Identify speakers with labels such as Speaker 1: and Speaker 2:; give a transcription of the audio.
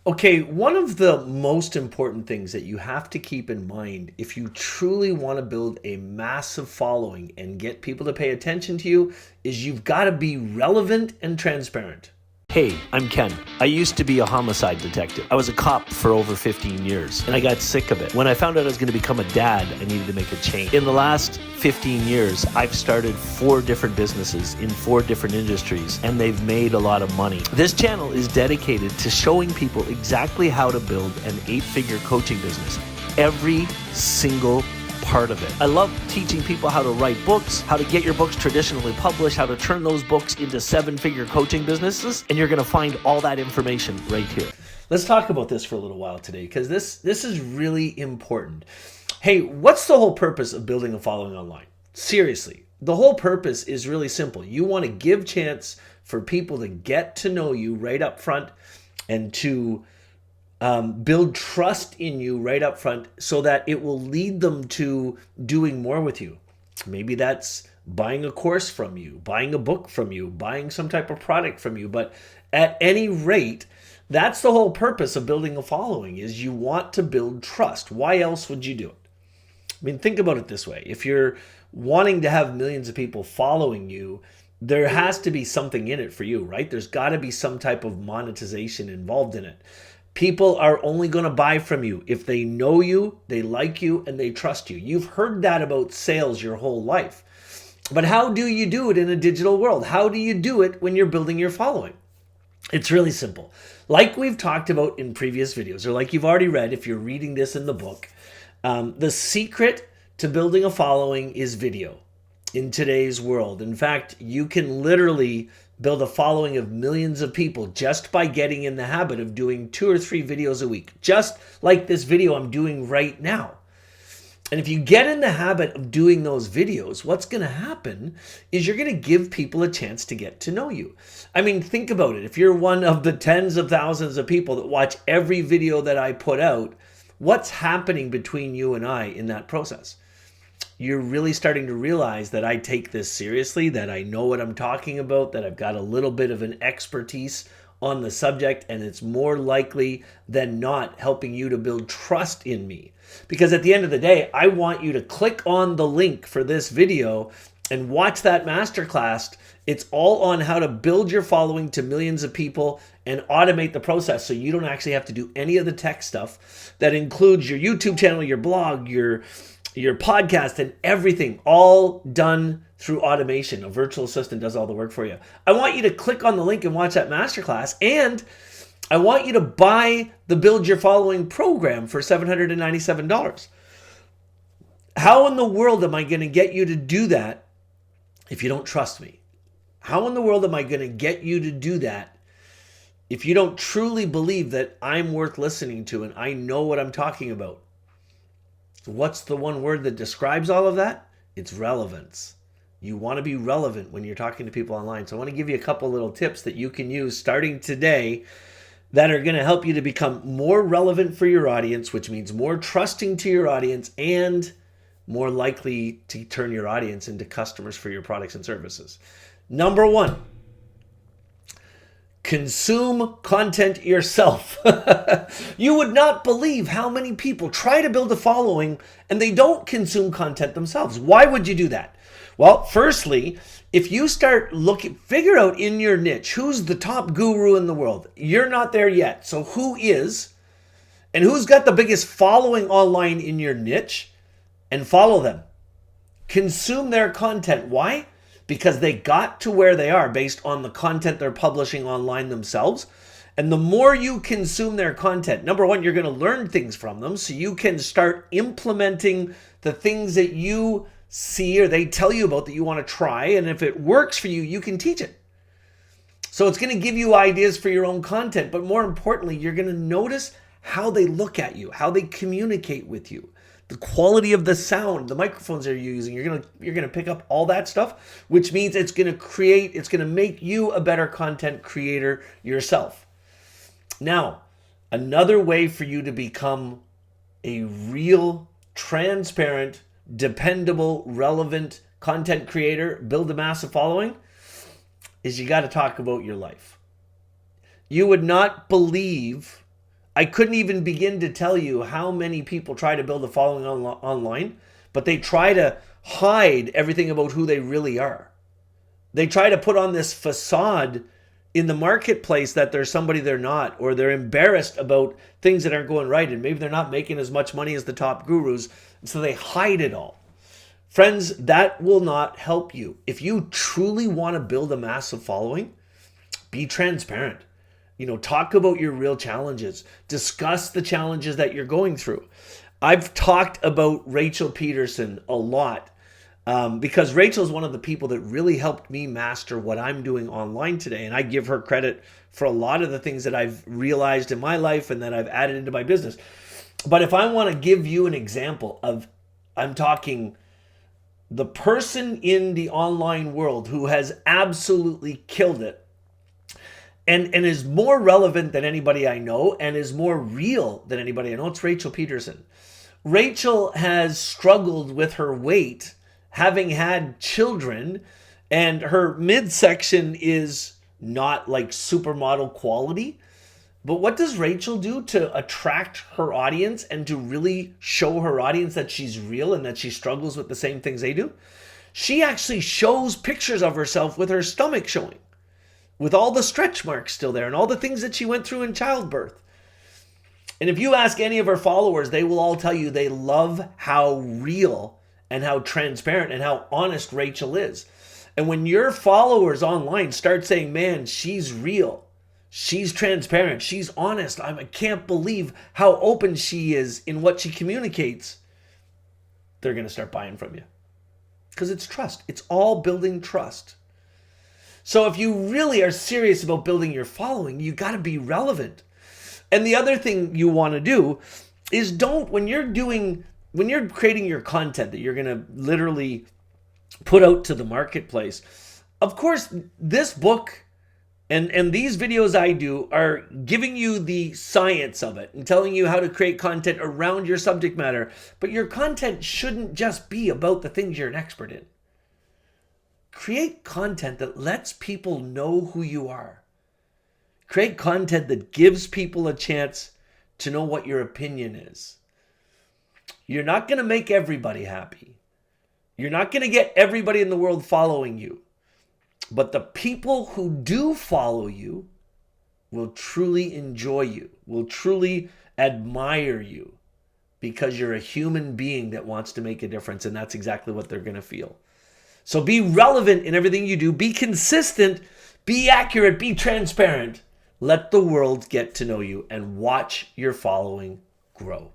Speaker 1: Okay, one of the most important things that you have to keep in mind if you truly want to build a massive following and get people to pay attention to you is you've got to be relevant and transparent. Hey, I'm Ken. I used to be a homicide detective. I was a cop for over 15 years, and I got sick of it. When I found out I was going to become a dad, I needed to make a change. In the last 15 years, I've started 4 different businesses in 4 different industries, and they've made a lot of money. This channel is dedicated to showing people exactly how to build an 8-figure coaching business. Every single part of it. I love teaching people how to write books, how to get your books traditionally published, how to turn those books into 7-figure coaching businesses, and you're going to find all that information right here. Let's talk about this for a little while today because this is really important. Hey, what's the whole purpose of building a following online? Seriously, the whole purpose is really simple. You want to give chance for people to get to know you right up front and to build trust in you right up front so that it will lead them to doing more with you. Maybe that's buying a course from you, buying a book from you, buying some type of product from you. But at any rate, that's the whole purpose of building a following is you want to build trust. Why else would you do it? I mean, think about it this way. If you're wanting to have millions of people following you, there has to be something in it for you, right? There's got to be some type of monetization involved in it. People are only going to buy from you if they know you, they like you, and they trust you. You've heard that about sales your whole life. But how do you do it in a digital world? How do you do it when you're building your following? It's really simple. Like we've talked about in previous videos, or like you've already read if you're reading this in the book, the secret to building a following is video in today's world. In fact, you can literally build a following of millions of people just by getting in the habit of doing 2 or 3 videos a week, just like this video I'm doing right now. And if you get in the habit of doing those videos, what's going to happen is you're going to give people a chance to get to know you. I mean, think about it. If you're one of the tens of thousands of people that watch every video that I put out, what's happening between you and I in that process? You're really starting to realize that I take this seriously, that I know what I'm talking about, that I've got a little bit of an expertise on the subject, and it's more likely than not helping you to build trust in me. Because at the end of the day, I want you to click on the link for this video and watch that masterclass. It's all on how to build your following to millions of people and automate the process so you don't actually have to do any of the tech stuff that includes your YouTube channel, your blog, your podcast, and everything, all done through automation. A virtual assistant does all the work for you. I want you to click on the link and watch that masterclass, and I want you to buy the Build Your Following program for $797. How in the world am I going to get you to do that if you don't trust me? How in the world am I going to get you to do that if you don't truly believe that I'm worth listening to and I know what I'm talking about? What's the one word that describes all of that? It's relevance. You want to be relevant when you're talking to people online. So I want to give you a couple little tips that you can use starting today that are going to help you to become more relevant for your audience, which means more trusting to your audience and more likely to turn your audience into customers for your products and services. Number 1, consume content yourself. You would not believe how many people try to build a following and they don't consume content themselves. Why would you do that? Well, firstly, if you start figure out in your niche, who's the top guru in the world? You're not there yet. So who is, and who's got the biggest following online in your niche, and follow them. Consume their content. Why? Because they got to where they are based on the content they're publishing online themselves. And the more you consume their content, number 1, you're going to learn things from them so you can start implementing the things that you see or they tell you about that you want to try. And if it works for you, you can teach it. So it's going to give you ideas for your own content. But more importantly, you're going to notice how they look at you, how they communicate with you, the quality of the sound, the microphones they're using. You're gonna pick up all that stuff, which means it's gonna make you a better content creator yourself. Now, another way for you to become a real, transparent, dependable, relevant content creator, build a massive following, is you got to talk about your life. You would not believe I couldn't even begin to tell you how many people try to build a following online, but they try to hide everything about who they really are. They try to put on this facade in the marketplace that they're somebody they're not, or they're embarrassed about things that aren't going right, and maybe they're not making as much money as the top gurus, so they hide it all. Friends, that will not help you. If you truly want to build a massive following, be transparent. Talk about your real challenges. Discuss the challenges that you're going through. I've talked about Rachel Peterson a lot because Rachel is one of the people that really helped me master what I'm doing online today. And I give her credit for a lot of the things that I've realized in my life and that I've added into my business. But if I want to give you an example of, I'm talking the person in the online world who has absolutely killed it, and is more relevant than anybody I know and is more real than anybody I know, it's Rachel Peterson. Rachel has struggled with her weight, having had children, and her midsection is not like supermodel quality. But what does Rachel do to attract her audience and to really show her audience that she's real and that she struggles with the same things they do? She actually shows pictures of herself with her stomach showing, with all the stretch marks still there and all the things that she went through in childbirth. And if you ask any of her followers, they will all tell you they love how real and how transparent and how honest Rachel is. And when your followers online start saying, man, she's real, she's transparent, she's honest, I can't believe how open she is in what she communicates, they're going to start buying from you. Because it's trust. It's all building trust. So if you really are serious about building your following, you got to be relevant. And the other thing you want to do is when you're creating your content that you're going to literally put out to the marketplace, of course, this book and these videos I do are giving you the science of it and telling you how to create content around your subject matter. But your content shouldn't just be about the things you're an expert in. Create content that lets people know who you are. Create content that gives people a chance to know what your opinion is. You're not going to make everybody happy. You're not going to get everybody in the world following you. But the people who do follow you will truly enjoy you, will truly admire you, because you're a human being that wants to make a difference, and that's exactly what they're going to feel. So be relevant in everything you do. Be consistent. Be accurate. Be transparent. Let the world get to know you and watch your following grow.